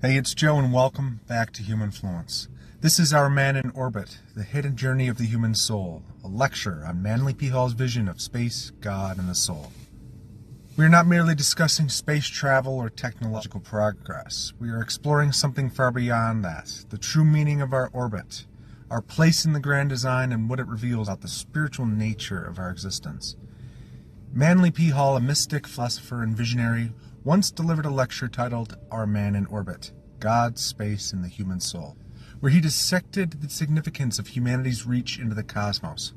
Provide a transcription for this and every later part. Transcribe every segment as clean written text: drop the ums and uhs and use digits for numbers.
Hey, it's Joe, and welcome back to Humanfluence. This is Our Man in Orbit, the hidden journey of the human soul, a lecture on Manly P. Hall's vision of space, God, and the soul. We are not merely discussing space travel or technological progress. We are exploring something far beyond that, the true meaning of our orbit, our place in the grand design, and what it reveals about the spiritual nature of our existence. Manly P. Hall, a mystic, philosopher, and visionary, once delivered a lecture titled Our Man in Orbit, God, Space, and the Human Soul, where he dissected the significance of humanity's reach into the cosmos.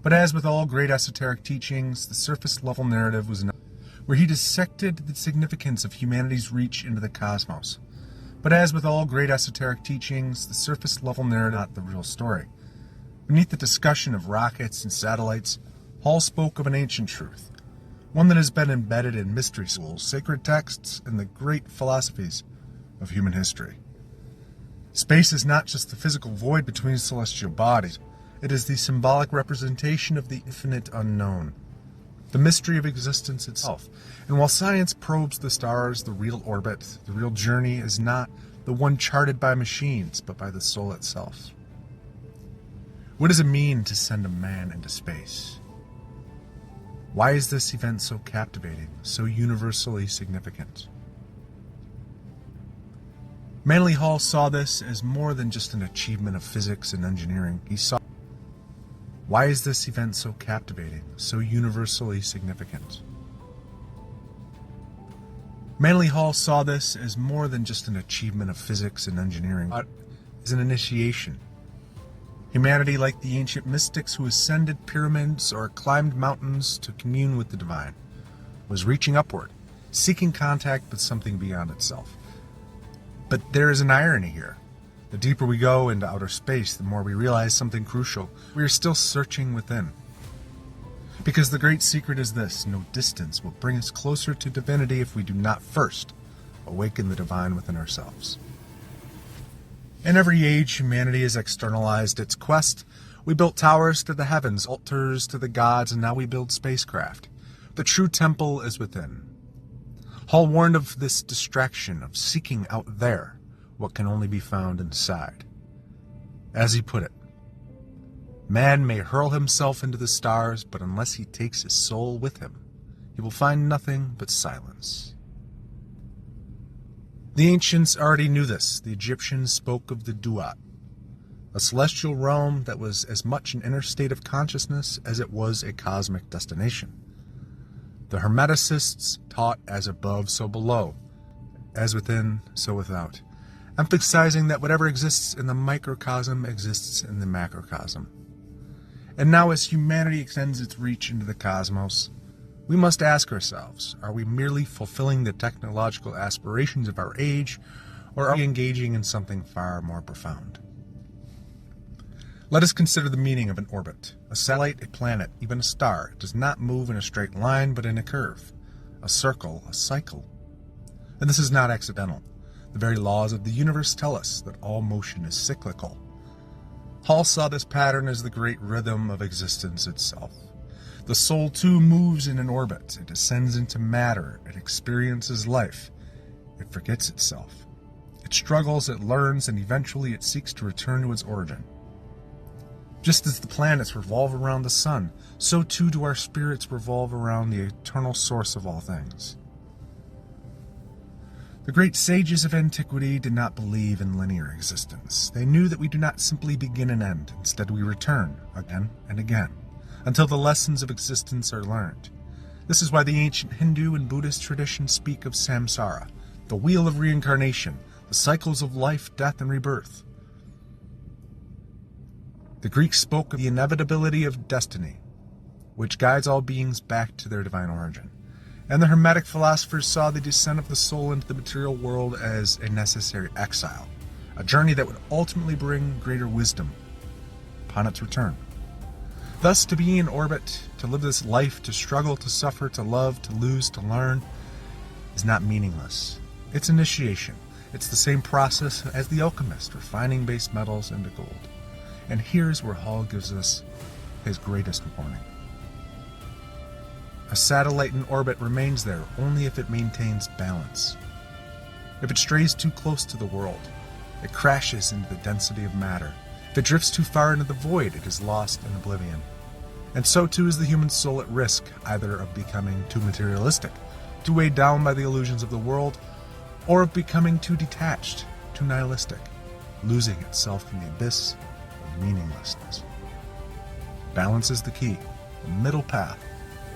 But as with all great esoteric teachings, the surface-level narrative was not not the real story. Beneath the discussion of rockets and satellites, Hall spoke of an ancient truth, one that has been embedded in mystery schools, sacred texts, and the great philosophies of human history. Space is not just the physical void between celestial bodies. It is the symbolic representation of the infinite unknown, the mystery of existence itself. And while science probes the stars, the real orbit, the real journey is not the one charted by machines, but by the soul itself. What does it mean to send a man into space? Why is this event so captivating, so universally significant? Manly Hall saw this as more than just an achievement of physics and engineering. Why is this event so captivating, so universally significant? Manly Hall saw this as more than just an achievement of physics and engineering, but as an initiation. Humanity, like the ancient mystics who ascended pyramids or climbed mountains to commune with the divine, was reaching upward, seeking contact with something beyond itself. But there is an irony here. The deeper we go into outer space, the more we realize something crucial. We are still searching within. Because the great secret is this: no distance will bring us closer to divinity if we do not first awaken the divine within ourselves. In every age, humanity has externalized its quest. We built towers to the heavens, altars to the gods, and now we build spacecraft. The true temple is within. Hall warned of this distraction of seeking out there what can only be found inside. As he put it, man may hurl himself into the stars, but unless he takes his soul with him, he will find nothing but silence. The ancients already knew this. The Egyptians spoke of the Duat, a celestial realm that was as much an inner state of consciousness as it was a cosmic destination. The Hermeticists taught as above, so below, as within, so without, emphasizing that whatever exists in the microcosm exists in the macrocosm. And now, as humanity extends its reach into the cosmos, we must ask ourselves, are we merely fulfilling the technological aspirations of our age, or are we engaging in something far more profound? Let us consider the meaning of an orbit. A satellite, a planet, even a star, does not move in a straight line, but in a curve, a circle, a cycle. And this is not accidental. The very laws of the universe tell us that all motion is cyclical. Hall saw this pattern as the great rhythm of existence itself. The soul, too, moves in an orbit. It descends into matter. It experiences life. It forgets itself. It struggles, it learns, and eventually it seeks to return to its origin. Just as the planets revolve around the sun, so too do our spirits revolve around the eternal source of all things. The great sages of antiquity did not believe in linear existence. They knew that we do not simply begin and end. Instead, we return again and again, until the lessons of existence are learned. This is why the ancient Hindu and Buddhist traditions speak of samsara, the wheel of reincarnation, the cycles of life, death, and rebirth. The Greeks spoke of the inevitability of destiny, which guides all beings back to their divine origin. And the Hermetic philosophers saw the descent of the soul into the material world as a necessary exile, a journey that would ultimately bring greater wisdom upon its return. Thus, to be in orbit, to live this life, to struggle, to suffer, to love, to lose, to learn, is not meaningless. It's initiation. It's the same process as the alchemist refining base metals into gold. And here's where Hall gives us his greatest warning. A satellite in orbit remains there only if it maintains balance. If it strays too close to the world, it crashes into the density of matter. If it drifts too far into the void, it is lost in oblivion. And so too is the human soul at risk, either of becoming too materialistic, too weighed down by the illusions of the world, or of becoming too detached, too nihilistic, losing itself in the abyss of meaninglessness. Balance is the key, the middle path,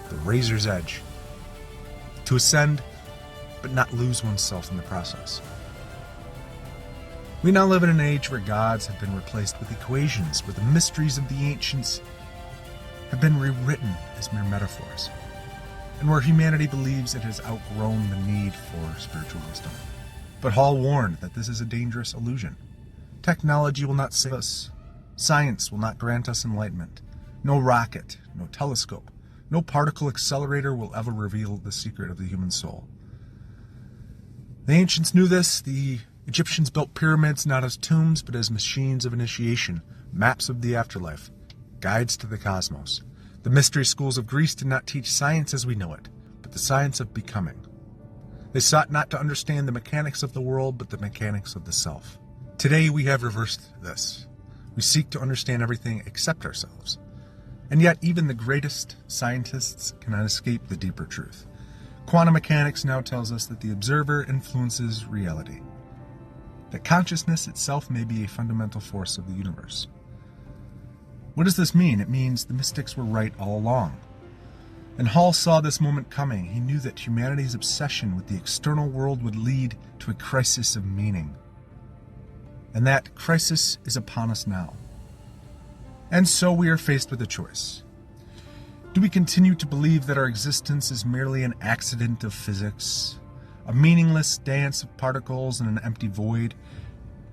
the razor's edge. To ascend, but not lose oneself in the process. We now live in an age where gods have been replaced with equations, where the mysteries of the ancients have been rewritten as mere metaphors, and where humanity believes it has outgrown the need for spiritual wisdom. But Hall warned that this is a dangerous illusion. Technology will not save us. Science will not grant us enlightenment. No rocket, no telescope, no particle accelerator will ever reveal the secret of the human soul. The ancients knew this. The Egyptians built pyramids not as tombs, but as machines of initiation, maps of the afterlife, guides to the cosmos. The mystery schools of Greece did not teach science as we know it, but the science of becoming. They sought not to understand the mechanics of the world, but the mechanics of the self. Today we have reversed this. We seek to understand everything except ourselves. And yet even the greatest scientists cannot escape the deeper truth. Quantum mechanics now tells us that the observer influences reality, that consciousness itself may be a fundamental force of the universe. What does this mean? It means the mystics were right all along. And Hall saw this moment coming. He knew that humanity's obsession with the external world would lead to a crisis of meaning. And that crisis is upon us now. And so we are faced with a choice. Do we continue to believe that our existence is merely an accident of physics, a meaningless dance of particles in an empty void?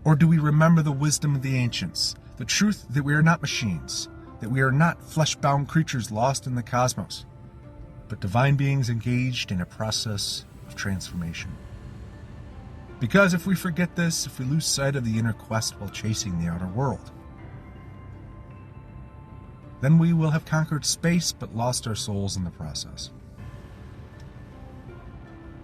Or do we remember the wisdom of the ancients, the truth that we are not machines, that we are not flesh-bound creatures lost in the cosmos, but divine beings engaged in a process of transformation? Because if we forget this, if we lose sight of the inner quest while chasing the outer world, then we will have conquered space but lost our souls in the process.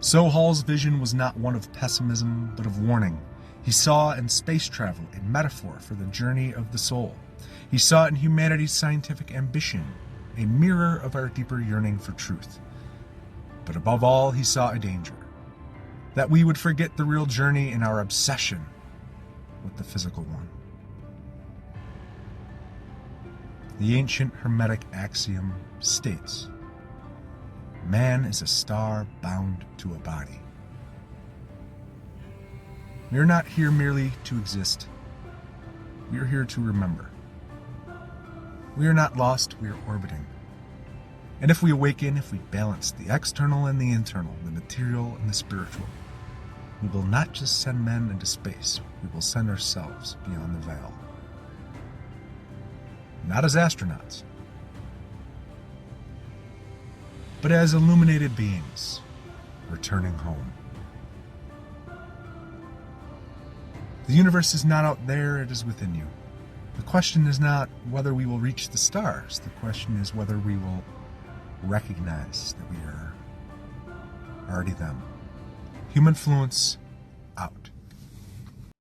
So Hall's vision was not one of pessimism, but of warning. He saw in space travel a metaphor for the journey of the soul. He saw in humanity's scientific ambition a mirror of our deeper yearning for truth. But above all, he saw a danger, that we would forget the real journey in our obsession with the physical one. The ancient Hermetic axiom states, man is a star bound to a body. We are not here merely to exist. We are here to remember. We are not lost, we are orbiting. And if we awaken, if we balance the external and the internal, the material and the spiritual, we will not just send men into space, we will send ourselves beyond the veil. Not as astronauts, but as illuminated beings returning home. The universe is not out there, it is within you. The question is not whether we will reach the stars. The question is whether we will recognize that we are already them. Humanfluence out.